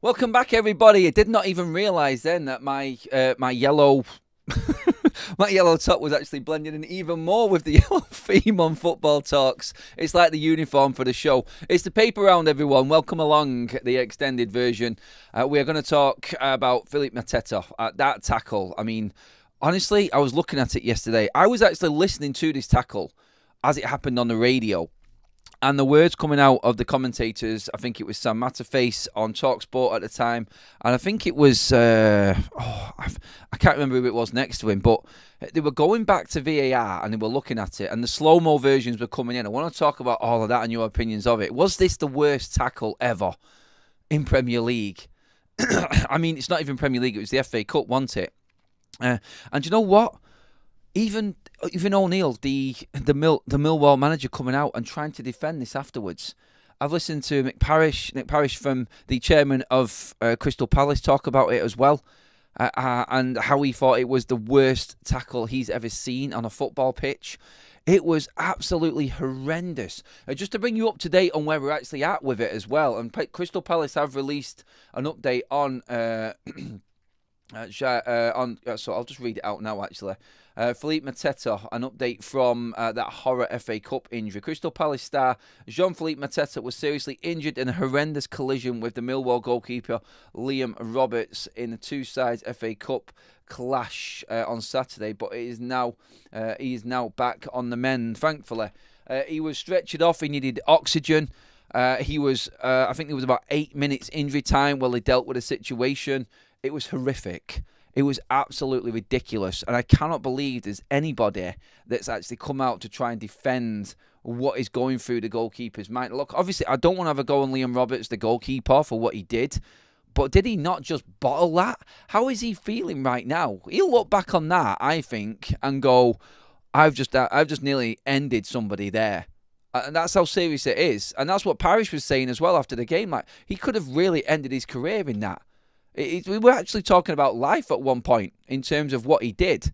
Welcome back, everybody. I did not even realise then that my yellow my yellow top was actually blending in even more with the yellow theme on Football Talks. It's like the uniform for the show. It's the paper round, everyone. Welcome along, the extended version. We are going to talk about Philippe Mateta, that tackle. I mean, honestly, I was looking at it yesterday. I was actually listening to this tackle as it happened on the radio. And the words coming out of the commentators, I think it was Sam Matterface on TalkSport at the time, and I think it was, I can't remember who it was next to him, but they were going back to VAR and they were looking at it, and the slow-mo versions were coming in. I want to talk about all of that and your opinions of it. Was this the worst tackle ever in Premier League? I mean, it's not even Premier League, it was the FA Cup, wasn't it? And you know what? Even O'Neill, the Millwall manager, coming out and trying to defend this afterwards. I've listened to Nick Parrish from the chairman of Crystal Palace, talk about it as well, and how he thought it was the worst tackle he's ever seen on a football pitch. It was absolutely horrendous. Just to bring you up to date on where we're actually at with it as well, and Crystal Palace have released an update on. So I'll just read it out now, actually. Philippe Mateta, an update from that horror FA Cup injury. Crystal Palace star Jean-Philippe Mateta was seriously injured in a horrendous collision with the Millwall goalkeeper Liam Roberts in the two sides FA Cup clash on Saturday, but he is now back on the mend, thankfully. He was stretchered off, he needed oxygen. He was, I think it was about 8 minutes injury time while they dealt with the situation. It was horrific. It was absolutely ridiculous. And I cannot believe there's anybody that's actually come out to try and defend what is going through the goalkeeper's mind. Look, obviously, I don't want to have a go on Liam Roberts, the goalkeeper, for what he did. But did he not just bottle that? How is he feeling right now? He'll look back on that, I think, and go, I've just nearly ended somebody there. And that's how serious it is. And that's what Parrish was saying as well after the game. Like, he could have really ended his career in that. We were actually talking about life at one point in terms of what he did.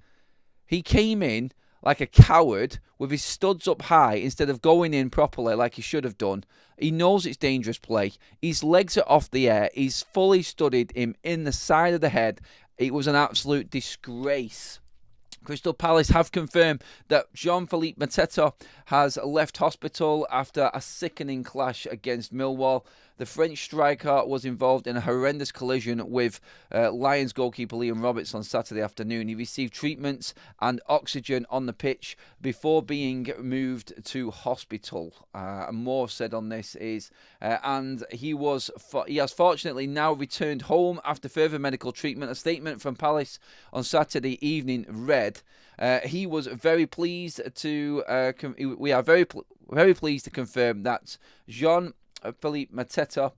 He came in like a coward with his studs up high instead of going in properly like he should have done. He knows it's dangerous play. His legs are off the air. He's fully studied him in the side of the head. It was an absolute disgrace. Crystal Palace have confirmed that Jean-Philippe Mateta has left hospital after a sickening clash against Millwall. The French striker was involved in a horrendous collision with Lions goalkeeper Liam Roberts on Saturday afternoon. He received treatments and oxygen on the pitch before being moved to hospital. More said on this is, and he has fortunately now returned home after further medical treatment. A statement from Palace on Saturday evening read, he was very pleased to. We are very pleased to confirm that Jean-Philippe Mateta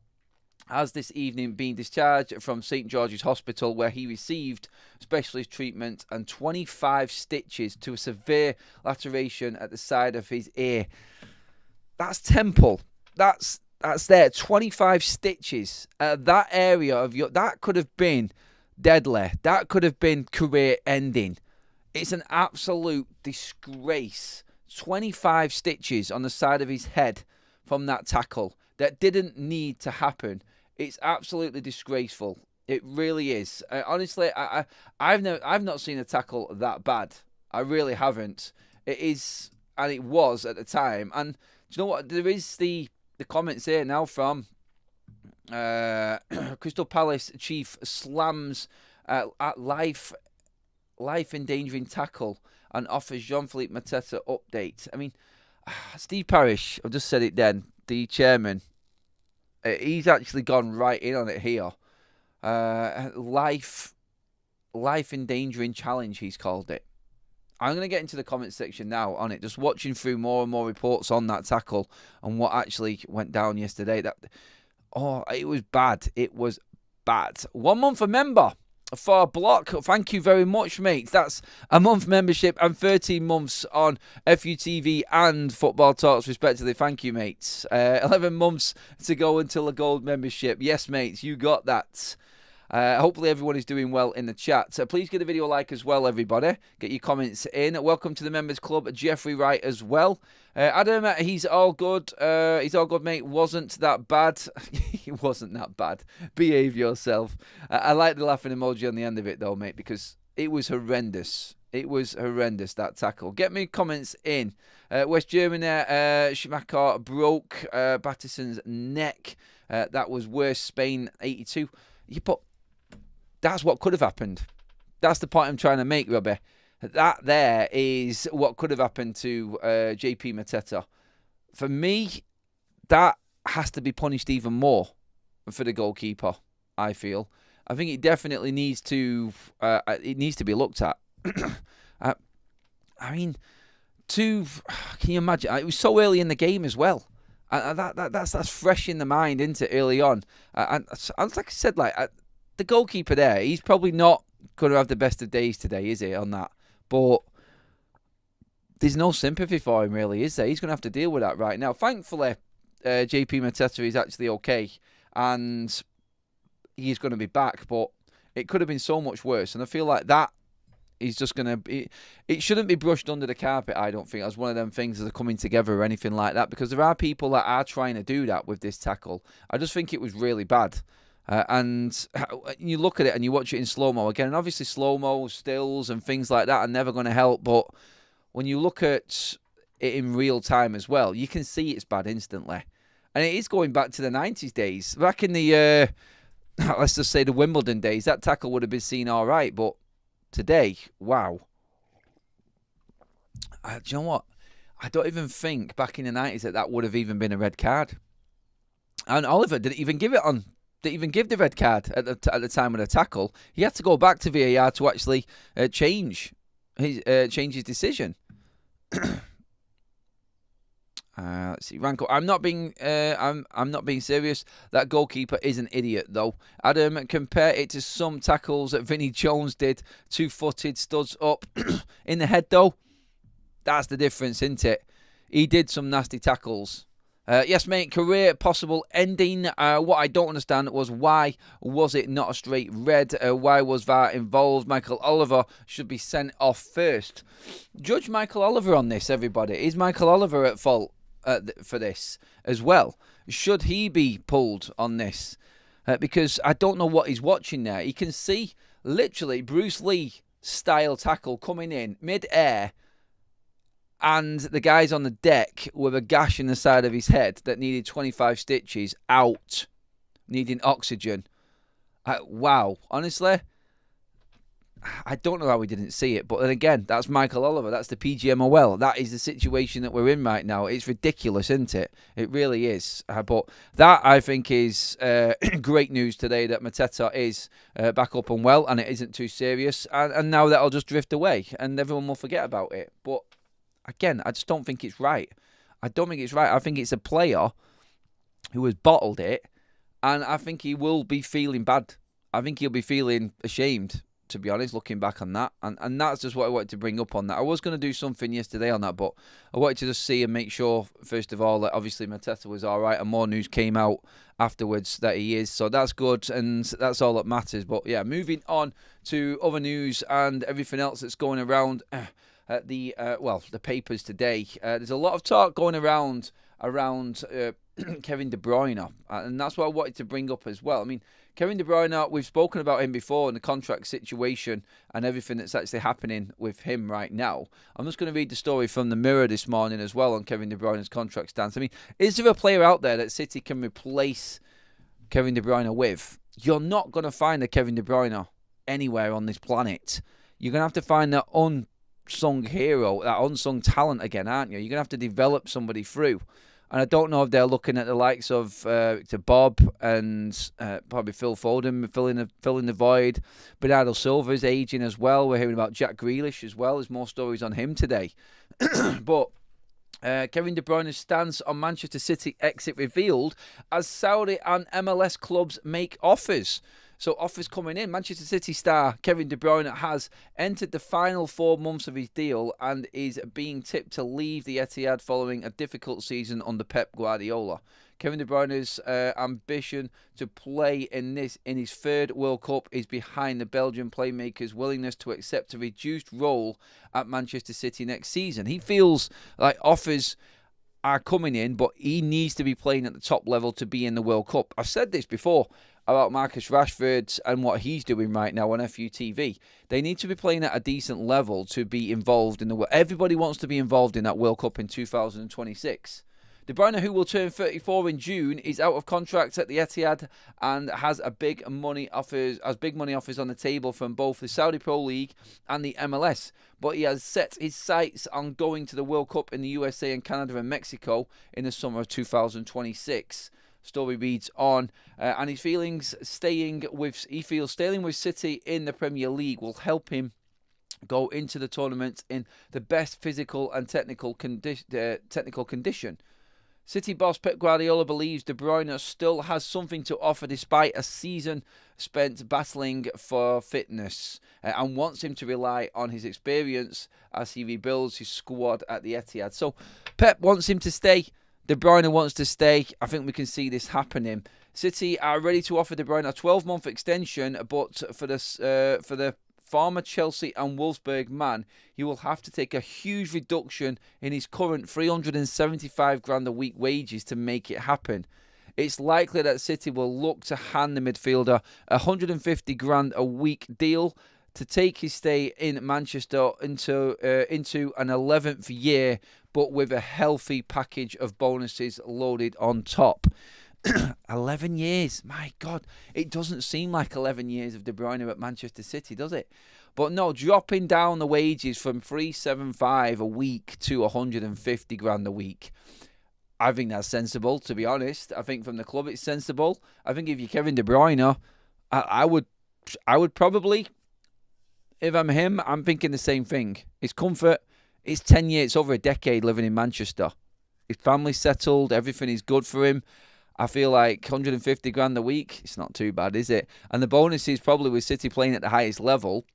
has this evening been discharged from St George's Hospital, where he received specialist treatment and 25 stitches to a severe laceration at the side of his ear. That's temple. That's there. 25 stitches. That area of that could have been deadly. That could have been career ending. It's an absolute disgrace. 25 stitches on the side of his head from that tackle that didn't need to happen. It's absolutely disgraceful. It really is. Honestly, I've not seen a tackle that bad. I really haven't. It is, and it was at the time. And do you know what? There is the comments here now from Crystal Palace chief slams at life-endangering tackle and offers Jean-Philippe Mateta update. I mean, Steve Parrish, I've just said it then, the chairman, he's actually gone right in on it here. Life-endangering challenge, he's called it. I'm going to get into the comment section now on it, just watching through more and more reports on that tackle and what actually went down yesterday. It was bad. It was bad. 1 month a member for a block. Thank you very much, mates. That's a month membership and 13 months on FUTV and Football Talks, respectively. Thank you, mates. 11 months to go until a gold membership. Yes, mates, you got that. Hopefully everyone is doing well in the chat. Please give the video a like as well, everybody. Get your comments in. Welcome to the members club, Jeffrey Wright as well. Adam, he's all good. He's all good, mate. Wasn't that bad. He wasn't that bad. Behave yourself. I like the laughing emoji on the end of it, though, mate, because it was horrendous. It was horrendous, that tackle. Get me comments in. West Germany, Schumacher broke Battison's neck. That was worse. Spain, 82. That's what could have happened. That's the point I'm trying to make, Robbie. That there is what could have happened to JP Mateta. For me, that has to be punished even more for the goalkeeper, I feel. I think it definitely needs to be looked at. I mean, can you imagine? It was so early in the game as well. That's fresh in the mind, isn't it, early on? And like I said, the goalkeeper there, he's probably not going to have the best of days today, is he, on that? But there's no sympathy for him, really, is there? He's going to have to deal with that right now. Thankfully, JP Mateta is actually okay, and he's going to be back, but it could have been so much worse. And I feel like that is just going to be... It shouldn't be brushed under the carpet, I don't think, as one of them things that are coming together or anything like that, because there are people that are trying to do that with this tackle. I just think it was really bad. And you look at it and you watch it in slow-mo again, and obviously slow-mo, stills and things like that are never going to help, but when you look at it in real time as well, you can see it's bad instantly. And it is going back to the 90s days. Back in the, let's just say the Wimbledon days, that tackle would have been seen all right, but today, wow. Do you know what? I don't even think back in the 90s that would have even been a red card. And Oliver didn't even give the red card at the time of the tackle. He had to go back to VAR to actually change his decision. Let's see, Ranko. I'm not being serious. That goalkeeper is an idiot, though. Adam, compare it to some tackles that Vinnie Jones did, 2-footed studs up in the head, though. That's the difference, isn't it? He did some nasty tackles. Yes, mate, career possible ending. What I don't understand was why was it not a straight red? Why was VAR involved? Michael Oliver should be sent off first. Judge Michael Oliver on this, everybody. Is Michael Oliver at fault for this as well? Should he be pulled on this? Because I don't know what he's watching there. He can see literally Bruce Lee style tackle coming in mid-air, and the guy's on the deck with a gash in the side of his head that needed 25 stitches out, needing oxygen. Wow. Honestly, I don't know how we didn't see it. But then again, that's Michael Oliver. That's the PGMOL. That is the situation that we're in right now. It's ridiculous, isn't it? It really is. But that, I think, is great news today, that Mateta is back up and well, and it isn't too serious. And now that'll just drift away, and everyone will forget about it. But again, I just don't think it's right. I don't think it's right. I think it's a player who has bottled it, and I think he will be feeling bad. I think he'll be feeling ashamed, to be honest, looking back on that. And that's just what I wanted to bring up on that. I was going to do something yesterday on that, but I wanted to just see and make sure, first of all, that obviously Mateta was all right, and more news came out afterwards that he is. So that's good, and that's all that matters. But yeah, moving on to other news and everything else that's going around the papers today. There's a lot of talk going around Kevin De Bruyne, and that's what I wanted to bring up as well. I mean, Kevin De Bruyne, we've spoken about him before and the contract situation and everything that's actually happening with him right now. I'm just going to read the story from the Mirror this morning as well on Kevin De Bruyne's contract stance. I mean, is there a player out there that City can replace Kevin De Bruyne with? You're not going to find a Kevin De Bruyne anywhere on this planet. You're going to have to find that unsung hero, that unsung talent again, aren't you? You're going to have to develop somebody through. And I don't know if they're looking at the likes of to Bob and probably Phil Foden filling the void. Bernardo Silva's aging as well. We're hearing about Jack Grealish as well. There's more stories on him today. But Kevin De Bruyne's stance on Manchester City exit revealed as Saudi and MLS clubs make offers. So offers coming in. Manchester City star Kevin De Bruyne has entered the final 4 months of his deal and is being tipped to leave the Etihad following a difficult season under Pep Guardiola. Kevin De Bruyne's ambition to play in his third World Cup is behind the Belgian playmaker's willingness to accept a reduced role at Manchester City next season. He feels like offers are coming in, but he needs to be playing at the top level to be in the World Cup. I've said this before about Marcus Rashford and what he's doing right now on FUTV. They need to be playing at a decent level to be involved in the World. Everybody wants to be involved in that World Cup in 2026. De Bruyne, who will turn 34 in June, is out of contract at the Etihad and has big money offers on the table from both the Saudi Pro League and the MLS. But he has set his sights on going to the World Cup in the USA and Canada and Mexico in the summer of 2026. Story reads on, and he feels staying with City in the Premier League will help him go into the tournament in the best physical and technical condition. City boss Pep Guardiola believes De Bruyne still has something to offer despite a season spent battling for fitness and wants him to rely on his experience as he rebuilds his squad at the Etihad. So Pep wants him to stay. De Bruyne wants to stay. I think we can see this happening. City are ready to offer De Bruyne a 12-month extension, but for the former Chelsea and Wolfsburg man, he will have to take a huge reduction in his current $375,000 a week wages to make it happen. It's likely that City will look to hand the midfielder a $150,000 a week deal to take his stay in Manchester into an 11th year, but with a healthy package of bonuses loaded on top. 11 years, my God. It doesn't seem like 11 years of De Bruyne at Manchester City, does it? But no, dropping down the wages from $375 a week to $150,000 a week. I think that's sensible, to be honest. I think from the club it's sensible. I think if you're Kevin De Bruyne, I would probably, if I'm him, I'm thinking the same thing. It's comfort. It's 10 years, it's over a decade living in Manchester. His family's settled, everything is good for him. I feel like $150,000 a week, it's not too bad, is it? And the bonuses probably with City playing at the highest level,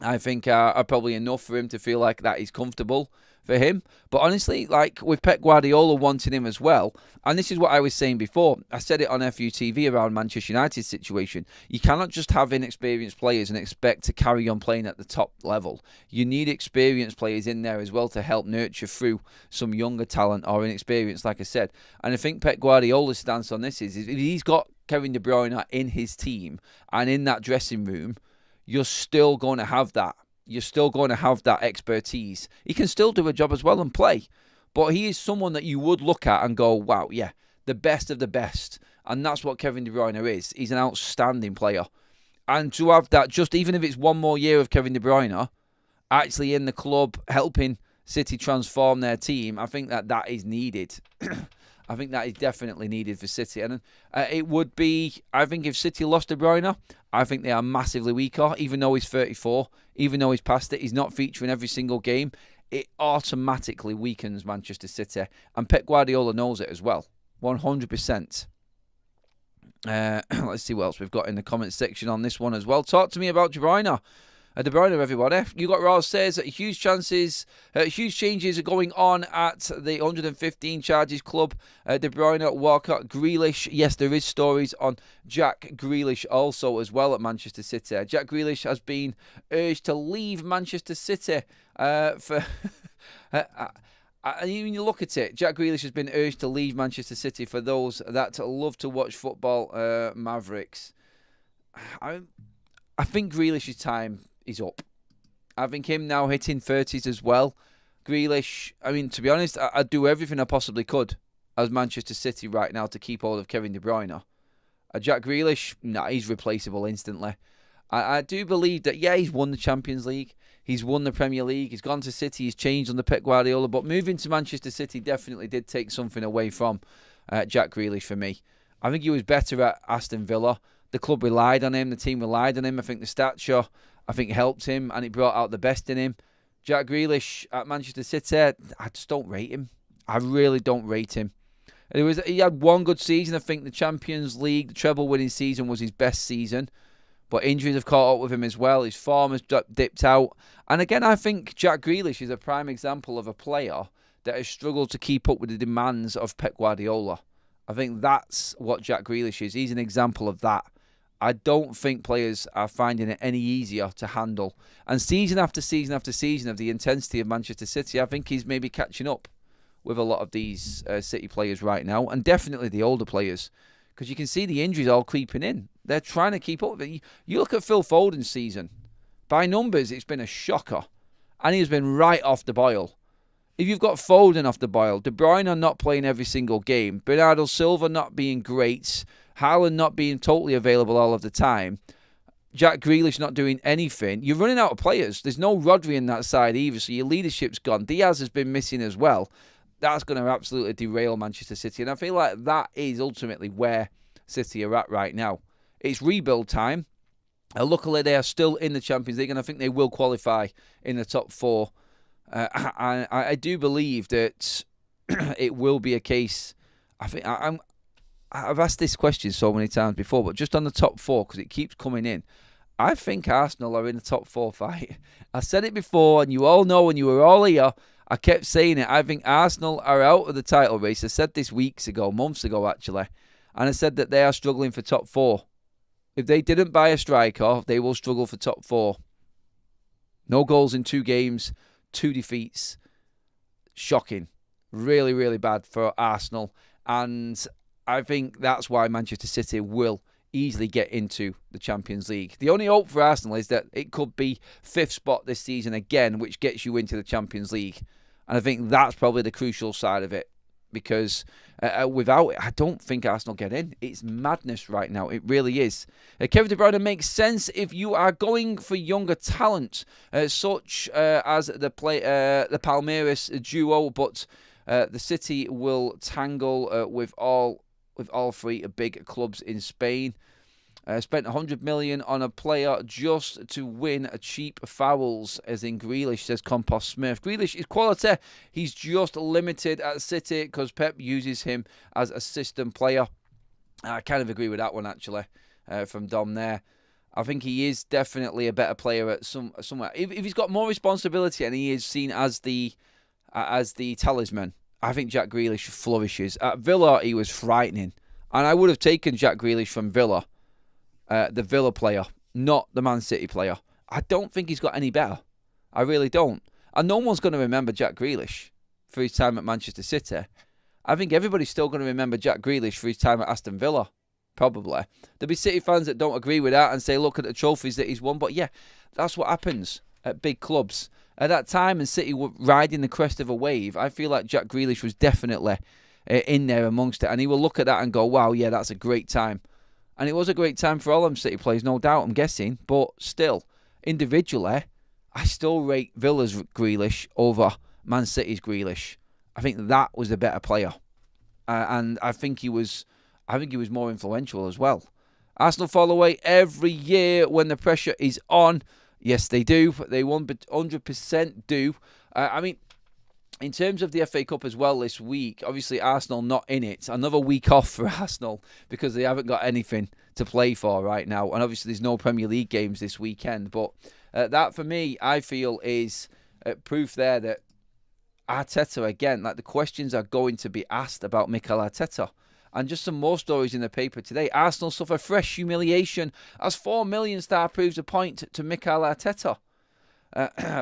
I think are probably enough for him to feel like that is comfortable for him. But honestly, like with Pep Guardiola wanting him as well, and this is what I was saying before, I said it on FUTV around Manchester United's situation, you cannot just have inexperienced players and expect to carry on playing at the top level. You need experienced players in there as well to help nurture through some younger talent or inexperience, like I said. And I think Pep Guardiola's stance on this is if he's got Kevin De Bruyne in his team and in that dressing room, you're still going to have that. You're still going to have that expertise. He can still do a job as well and play. But he is someone that you would look at and go, wow, yeah, the best of the best. And that's what Kevin De Bruyne is. He's an outstanding player. And to have that, just even if it's one more year of Kevin De Bruyne actually in the club helping City transform their team, I think that is needed. I think that is definitely needed for City. And it would be, I think if City lost De Bruyne, I think they are massively weaker, even though he's 34, even though he's past it, he's not featuring every single game. It automatically weakens Manchester City. And Pep Guardiola knows it as well, 100%. Let's see what else we've got in the comments section on this one as well. Talk to me about De Bruyne. De Bruyne, everybody. You got Ross says huge changes are going on at the 115 charges club. De Bruyne, Walcott, Grealish. Yes, there is stories on Jack Grealish also as well at Manchester City. Jack Grealish has been urged to leave Manchester City for. When you look at it, Jack Grealish has been urged to leave Manchester City for those that love to watch football. Mavericks. I think Grealish's time is up. I think him now hitting 30s as well. Grealish, I mean, to be honest, I'd do everything I possibly could as Manchester City right now to keep hold of Kevin De Bruyne. Jack Grealish, he's replaceable instantly. I do believe that, yeah, he's won the Champions League. He's won the Premier League. He's gone to City. He's changed under Pep Guardiola. But moving to Manchester City definitely did take something away from Jack Grealish for me. I think he was better at Aston Villa. The club relied on him. The team relied on him. I think the stature, helped him, and it brought out the best in him. Jack Grealish at Manchester City, I just don't rate him. I really don't rate him. He had one good season. I think the Champions League, the treble-winning season, was his best season. But injuries have caught up with him as well. His form has dipped out. And again, I think Jack Grealish is a prime example of a player that has struggled to keep up with the demands of Pep Guardiola. I think that's what Jack Grealish is. He's an example of that. I don't think players are finding it any easier to handle. And season after season after season of the intensity of Manchester City, I think he's maybe catching up with a lot of these City players right now, and definitely the older players, because you can see the injuries all creeping in. They're trying to keep up with it. You look at Phil Foden's season. By numbers, it's been a shocker, and he's been right off the boil. If you've got Foden off the boil, De Bruyne not playing every single game, Bernardo Silva not being great, Haaland not being totally available all of the time, Jack Grealish not doing anything, you're running out of players. There's no Rodri in that side either, so your leadership's gone. Diaz has been missing as well. That's going to absolutely derail Manchester City, and I feel like that is ultimately where City are at right now. It's rebuild time. Luckily, they are still in the Champions League, and I think they will qualify in the top four. I do believe that it will be a case. I've asked this question so many times before, but just on the top four, because it keeps coming in, I think Arsenal are in the top four fight. I said it before, and you all know when you were all here, I kept saying it. I think Arsenal are out of the title race. I said this months ago actually, and I said that they are struggling for top four. If they didn't buy a striker, they will struggle for top four. No goals in 2 games, 2 defeats. Shocking. Really, really bad for Arsenal. And I think that's why Manchester City will easily get into the Champions League. The only hope for Arsenal is that it could be 5th spot this season again, which gets you into the Champions League. And I think that's probably the crucial side of it. Because without it, I don't think Arsenal get in. It's madness right now. It really is. Kevin De Bruyne makes sense if you are going for younger talent, such as the Palmeiras duo, but the City will tangle with all 3 big clubs in Spain. Spent 100 million on a player just to win a cheap fouls, as in Grealish, says Compost Smith. Grealish is quality. He's just limited at City because Pep uses him as a system player. I kind of agree with that one, actually, from Dom there. I think he is definitely a better player at somewhere. If he's got more responsibility and he is seen as the talisman, I think Jack Grealish flourishes. At Villa, he was frightening. And I would have taken Jack Grealish from Villa. The Villa player, not the Man City player. I don't think he's got any better. I really don't. And no one's going to remember Jack Grealish for his time at Manchester City. I think everybody's still going to remember Jack Grealish for his time at Aston Villa, probably. There'll be City fans that don't agree with that and say, look at the trophies that he's won. But yeah, that's what happens at big clubs. At that time, and City were riding the crest of a wave, I feel like Jack Grealish was definitely in there amongst it. And he will look at that and go, wow, yeah, that's a great time. And it was a great time for all them City players, no doubt, I'm guessing. But still, individually, I still rate Villa's Grealish over Man City's Grealish. I think that was the better player. And I think he was more influential as well. Arsenal fall away every year when the pressure is on. Yes, they do. They 100% do. In terms of the FA Cup as well this week, obviously Arsenal not in it. Another week off for Arsenal because they haven't got anything to play for right now. And obviously there's no Premier League games this weekend. But that for me, I feel is proof there that Arteta, again, like the questions are going to be asked about Mikel Arteta. And just some more stories in the paper today. Arsenal suffer fresh humiliation as 4 million star proves a point to Mikel Arteta.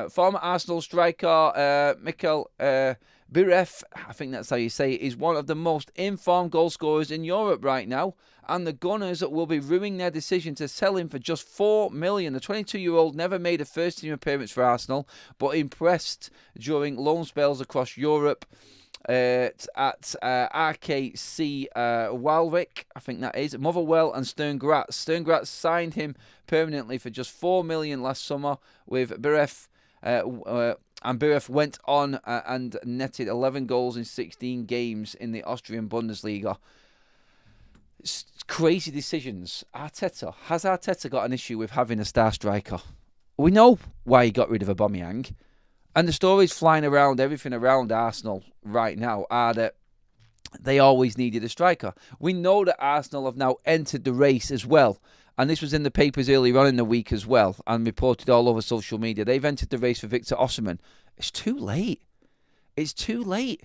Former Arsenal striker Mikel Biref, I think that's how you say it, is one of the most informed goal scorers in Europe right now. And the Gunners will be ruining their decision to sell him for just 4 million. The 22-year-old never made a first-team appearance for Arsenal, but impressed during loan spells across Europe. At RKC Walwick, I think that is, Motherwell and Sturm Graz. Sturm Graz signed him permanently for just 4 million last summer with Biref, and Biref went on and netted 11 goals in 16 games in the Austrian Bundesliga. It's crazy decisions. Has Arteta got an issue with having a star striker? We know why he got rid of Aubameyang. And the stories flying around, everything around Arsenal right now are that they always needed a striker. We know that Arsenal have now entered the race as well. And this was in the papers earlier on in the week as well and reported all over social media. They've entered the race for Victor Osimhen. It's too late. It's too late.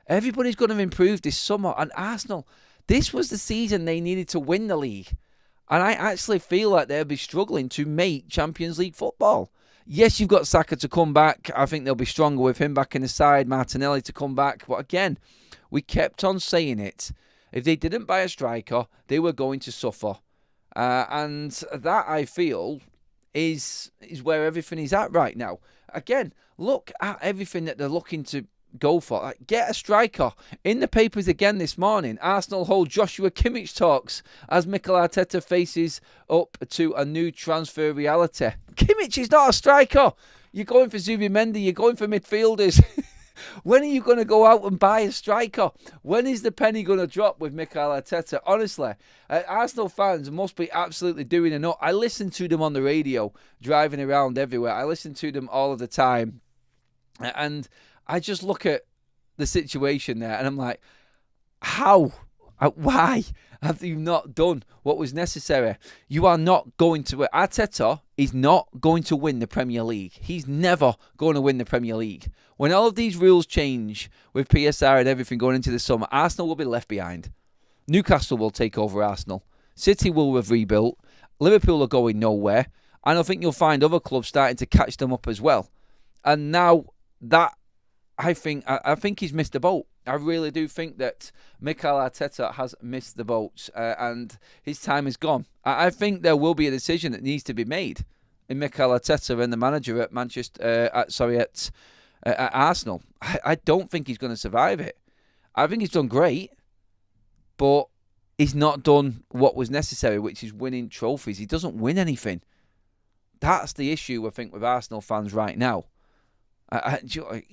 Everybody's going to improve this summer. And Arsenal, This was the season they needed to win the league. And I actually feel like they'll be struggling to make Champions League football. Yes, you've got Saka to come back. I think they'll be stronger with him back in the side. Martinelli to come back. But again, we kept on saying it. If they didn't buy a striker, they were going to suffer. And that, I feel, is where everything is at right now. Again, look at everything that they're looking to go for. Like, get a striker. In the papers again this morning, Arsenal hold Joshua Kimmich talks as Mikel Arteta faces up to a new transfer reality. Kimmich is not a striker. You're going for Zubimendi. You're going for midfielders. When are you going to go out and buy a striker? When is the penny going to drop with Mikel Arteta? Honestly, Arsenal fans must be absolutely doing enough. I listen to them on the radio, driving around everywhere. I listen to them all of the time. And I just look at the situation there and I'm like, how? Why have you not done what was necessary? You are not going to... Arteta is not going to win the Premier League. He's never going to win the Premier League. When all of these rules change with PSR and everything going into the summer, Arsenal will be left behind. Newcastle will take over Arsenal. City will have rebuilt. Liverpool are going nowhere. And I think you'll find other clubs starting to catch them up as well. And now that... I think he's missed the boat. I really do think that Mikel Arteta has missed the boat and his time is gone. I think there will be a decision that needs to be made in Mikel Arteta and the manager at at Arsenal. I don't think he's going to survive it. I think he's done great, but he's not done what was necessary, which is winning trophies. He doesn't win anything. That's the issue, I think, with Arsenal fans right now.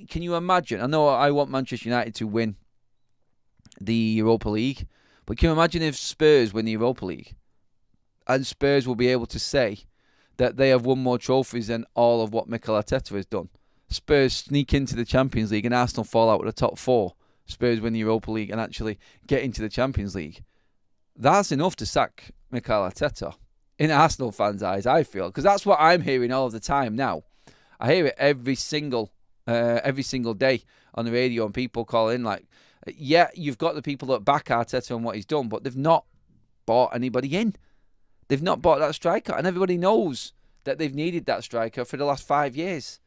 Can you imagine? I know I want Manchester United to win the Europa League, but can you imagine if Spurs win the Europa League? And Spurs will be able to say that they have won more trophies than all of what Mikel Arteta has done. Spurs sneak into the Champions League and Arsenal fall out with the top four. Spurs win the Europa League and actually get into the Champions League. That's enough to sack Mikel Arteta. In Arsenal fans' eyes, I feel. Because that's what I'm hearing all of the time now. I hear it every single day on the radio, and people call in like, yeah, you've got the people that back Arteta and what he's done, but they've not bought anybody in. They've not bought that striker, and everybody knows that they've needed that striker for the last 5 years.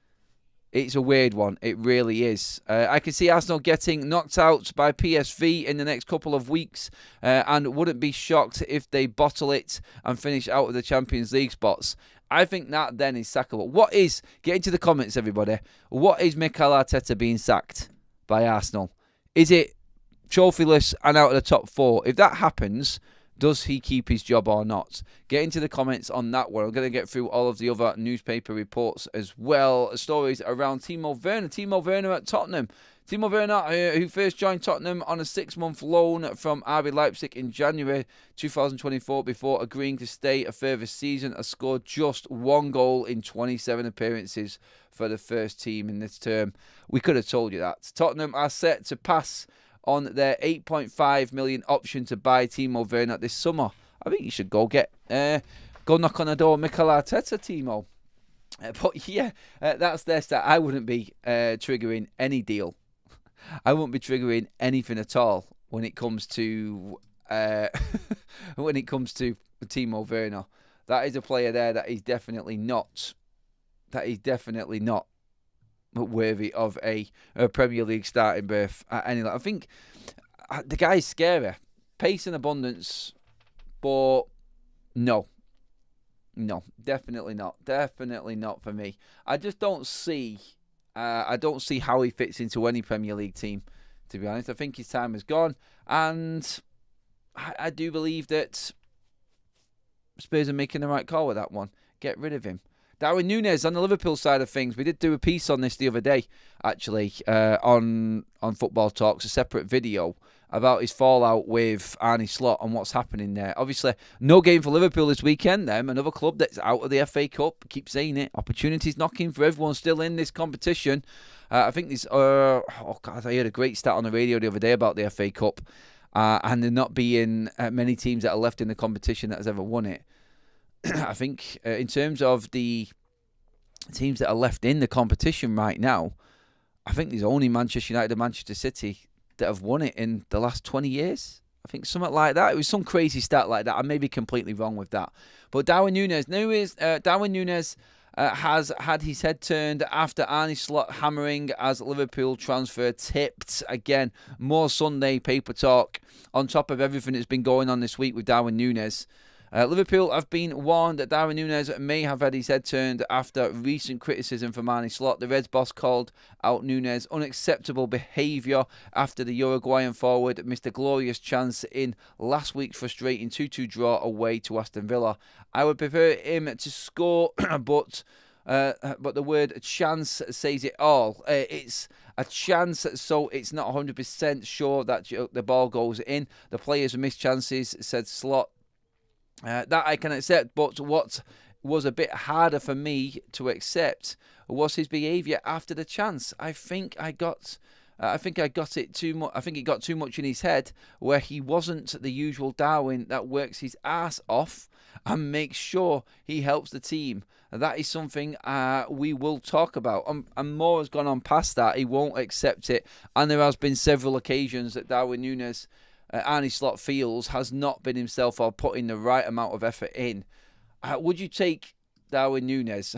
It's a weird one. It really is. I can see Arsenal getting knocked out by PSV in the next couple of weeks and wouldn't be shocked if they bottle it and finish out of the Champions League spots. I think that then is sackable. Get into the comments, everybody. What is Mikel Arteta being sacked by Arsenal? Is it trophyless and out of the top four? If that happens, does he keep his job or not? Get into the comments on that one. I'm going to get through all of the other newspaper reports as well. Stories around Timo Werner. Timo Werner at Tottenham. Timo Werner, who first joined Tottenham on a 6-month loan from RB Leipzig in January 2024 before agreeing to stay a further season, has scored just 1 goal in 27 appearances for the first team in this term. We could have told you that. Tottenham are set to pass on their £8.5 million option to buy Timo Werner this summer. I think you should go knock on the door, Mikel Arteta, Timo. But yeah, that's their start. I wouldn't be triggering any deal. I won't be triggering anything at all when it comes to Timo Werner. That is a player there that is definitely not worthy of a Premier League starting berth at any level. I think the guy's scary, pace and abundance, but no, definitely not for me. I just don't see. I don't see how he fits into any Premier League team, to be honest. I think his time is gone, and I do believe that Spurs are making the right call with that one. Get rid of him. Darwin Nunez on the Liverpool side of things. We did do a piece on this the other day, actually, on Football Talks, a separate video about his fallout with Arne Slot and what's happening there. Obviously, no game for Liverpool this weekend. Another club that's out of the FA Cup. Keep saying it. Opportunities knocking for everyone still in this competition. I think this. I heard a great stat on the radio the other day about the FA Cup, and there not being many teams that are left in the competition that has ever won it. I think in terms of the teams that are left in the competition right now, I think there's only Manchester United and Manchester City that have won it in the last 20 years. I think something like that. It was some crazy stat like that. I may be completely wrong with that. But Darwin Nunez has had his head turned after Arne Slot hammering as Liverpool transfer tipped. Again, more Sunday paper talk on top of everything that's been going on this week with Darwin Nunez. Liverpool have been warned that Darwin Nunez may have had his head turned after recent criticism from Arne Slot. The Reds boss called out Nunez' unacceptable behaviour after the Uruguayan forward missed a glorious chance in last week's frustrating 2-2 draw away to Aston Villa. I would prefer him to score, but the word chance says it all. It's a chance, so it's not 100% sure that the ball goes in. The players miss chances, said Slot. That I can accept, but what was a bit harder for me to accept was his behaviour after the chance. I think I got it too much. I think it got too much in his head, where he wasn't the usual Darwin that works his ass off and makes sure he helps the team. That is something we will talk about. And more has gone on past that. He won't accept it, and there has been several occasions that Darwin Nunez, Arne Slot feels, has not been himself or putting the right amount of effort in. Would you take Darwin Nunez?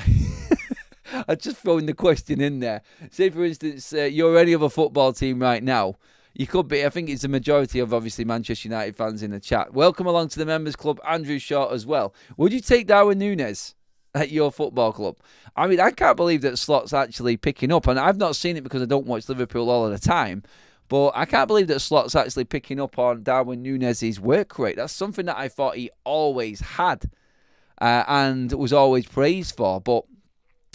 I'm just throwing the question in there. Say, for instance, you're any other football team right now. You could be. I think it's the majority of, obviously, Manchester United fans in the chat. Welcome along to the Members Club, Andrew Short as well. Would you take Darwin Nunez at your football club? I mean, I can't believe that Slot's actually picking up. And I've not seen it because I don't watch Liverpool all of the time. But I can't believe that Slot's actually picking up on Darwin Nunez's work rate. That's something that I thought he always had and was always praised for. But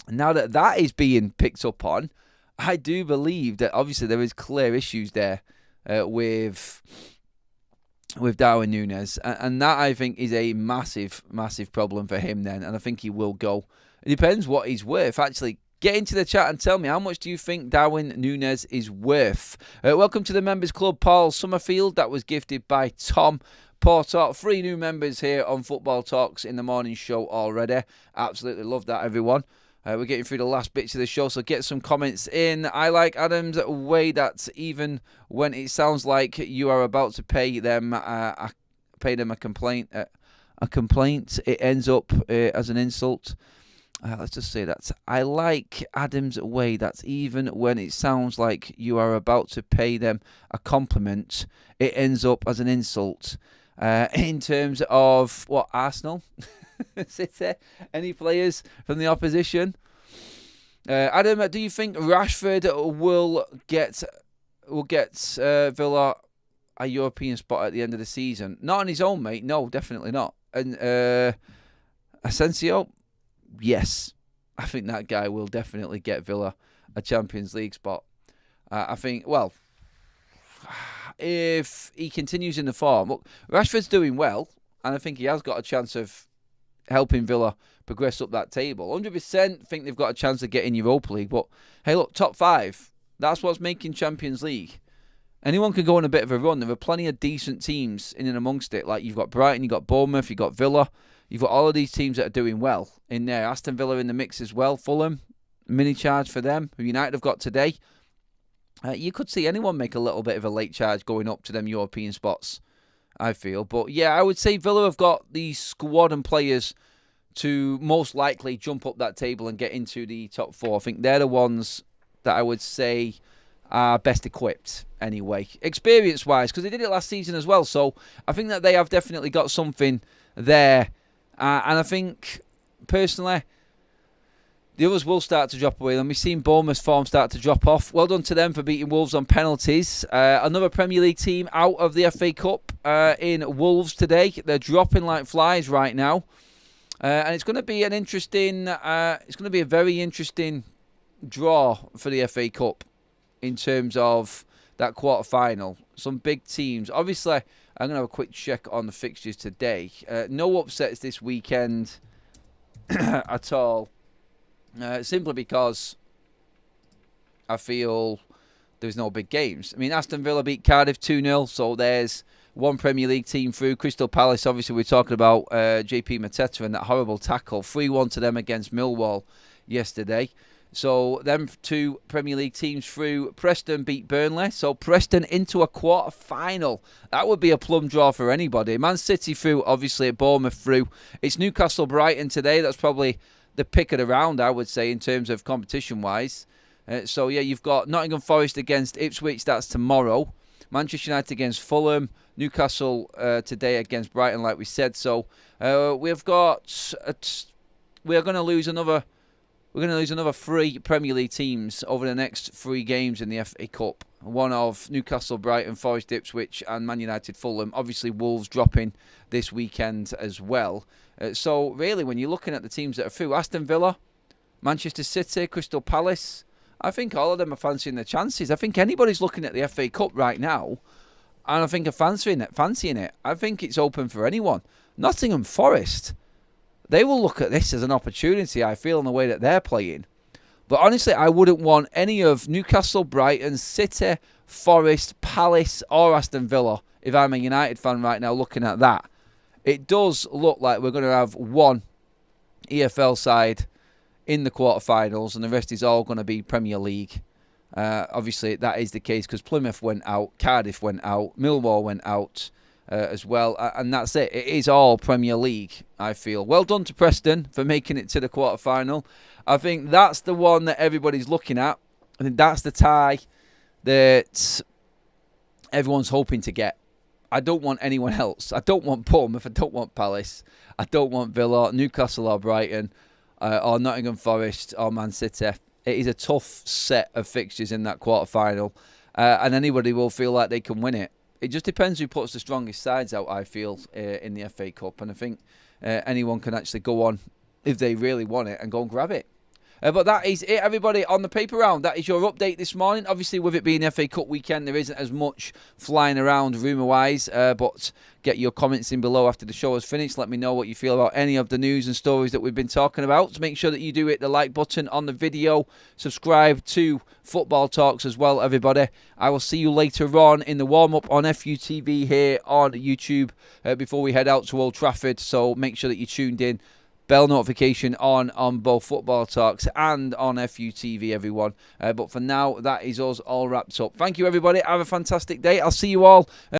now that is being picked up on, I do believe that obviously there is clear issues there with Darwin Nunez. And that, I think, is a massive, massive problem for him then. And I think he will go. It depends what he's worth. Actually, get into the chat and tell me, how much do you think Darwin Nunez is worth? Welcome to the Members Club, Paul Summerfield. That was gifted by Tom Porter. 3 new members here on Football Talks in the morning show already. Absolutely love that, everyone. We're getting through the last bits of the show, so get some comments in. I like Adam's way that even when it sounds like you are about to pay them a complaint, it ends up as an insult. Let's just say that. I like Adam's way that even when it sounds like you are about to pay them a compliment, it ends up as an insult. In terms of, what, Arsenal? City? Any players from the opposition? Adam, do you think Rashford will get Villa a European spot at the end of the season? Not on his own, mate. No, definitely not. And Asensio? Yes, I think that guy will definitely get Villa a Champions League spot. I think, well, if he continues in the form, look, Rashford's doing well, and I think he has got a chance of helping Villa progress up that table. 100% think they've got a chance of getting Europa League, but hey, look, top 5, that's what's making Champions League. Anyone can go on a bit of a run. There are plenty of decent teams in and amongst it. Like, you've got Brighton, you've got Bournemouth, you've got Villa. You've got all of these teams that are doing well in there. Aston Villa in the mix as well. Fulham, mini charge for them, who United have got today. You could see anyone make a little bit of a late charge going up to them European spots, I feel. But yeah, I would say Villa have got the squad and players to most likely jump up that table and get into the top 4. I think they're the ones that I would say are best equipped anyway, experience-wise, because they did it last season as well. So I think that they have definitely got something there. And I think, personally, the others will start to drop away. And we've seen Bournemouth's form start to drop off. Well done to them for beating Wolves on penalties. Another Premier League team out of the FA Cup in Wolves today. They're dropping like flies right now. And it's going to be an interesting, it's going to be a very interesting draw for the FA Cup in terms of that quarter-final. Some big teams. Obviously, I'm going to have a quick check on the fixtures today. No upsets this weekend at all. Simply because I feel there's no big games. I mean, Aston Villa beat Cardiff 2-0, so there's one Premier League team through. Crystal Palace, obviously, we're talking about JP Mateta and that horrible tackle. 3-1 to them against Millwall yesterday. So them two Premier League teams through. Preston beat Burnley. So Preston into a quarter-final. That would be a plum draw for anybody. Man City through, obviously, Bournemouth through. It's Newcastle-Brighton today. That's probably the pick of the round, I would say, in terms of competition-wise. So, yeah, you've got Nottingham Forest against Ipswich. That's tomorrow. Manchester United against Fulham. Newcastle today against Brighton, like we said. So we've got... we're going to lose another 3 Premier League teams over the next 3 games in the FA Cup. One of Newcastle, Brighton, Forest, Ipswich and Man United, Fulham. Obviously, Wolves dropping this weekend as well. So, really, when you're looking at the teams that are through, Aston Villa, Manchester City, Crystal Palace, I think all of them are fancying their chances. I think anybody's looking at the FA Cup right now, and I think are fancying it. I think it's open for anyone. Nottingham Forest, they will look at this as an opportunity, I feel, in the way that they're playing. But honestly, I wouldn't want any of Newcastle, Brighton, City, Forest, Palace or Aston Villa if I'm a United fan right now looking at that. It does look like we're going to have one EFL side in the quarterfinals and the rest is all going to be Premier League. Obviously, that is the case because Plymouth went out, Cardiff went out, Millwall went out as well, and that's it. It is all Premier League, I feel. Well done to Preston for making it to the quarterfinal. I think that's the one that everybody's looking at. I think that's the tie that everyone's hoping to get. I don't want anyone else. I don't want Bournemouth. I don't want Palace. I don't want Villa, Newcastle or Brighton, or Nottingham Forest or Man City. It is a tough set of fixtures in that quarterfinal, and anybody will feel like they can win it. It just depends who puts the strongest sides out, I feel, in the FA Cup. And I think anyone can actually go on, if they really want it, and go and grab it. But that is it, everybody, on the paper round. That is your update this morning. Obviously, with it being FA Cup weekend, there isn't as much flying around rumour-wise. But get your comments in below after the show has finished. Let me know what you feel about any of the news and stories that we've been talking about. So make sure that you do hit the like button on the video. Subscribe to Football Talks as well, everybody. I will see you later on in the warm-up on FUTV here on YouTube before we head out to Old Trafford. So make sure that you're tuned in. Bell notification on both Football Talks and on FUTV, everyone. But for now, that is us all wrapped up. Thank you, everybody. Have a fantastic day. I'll see you all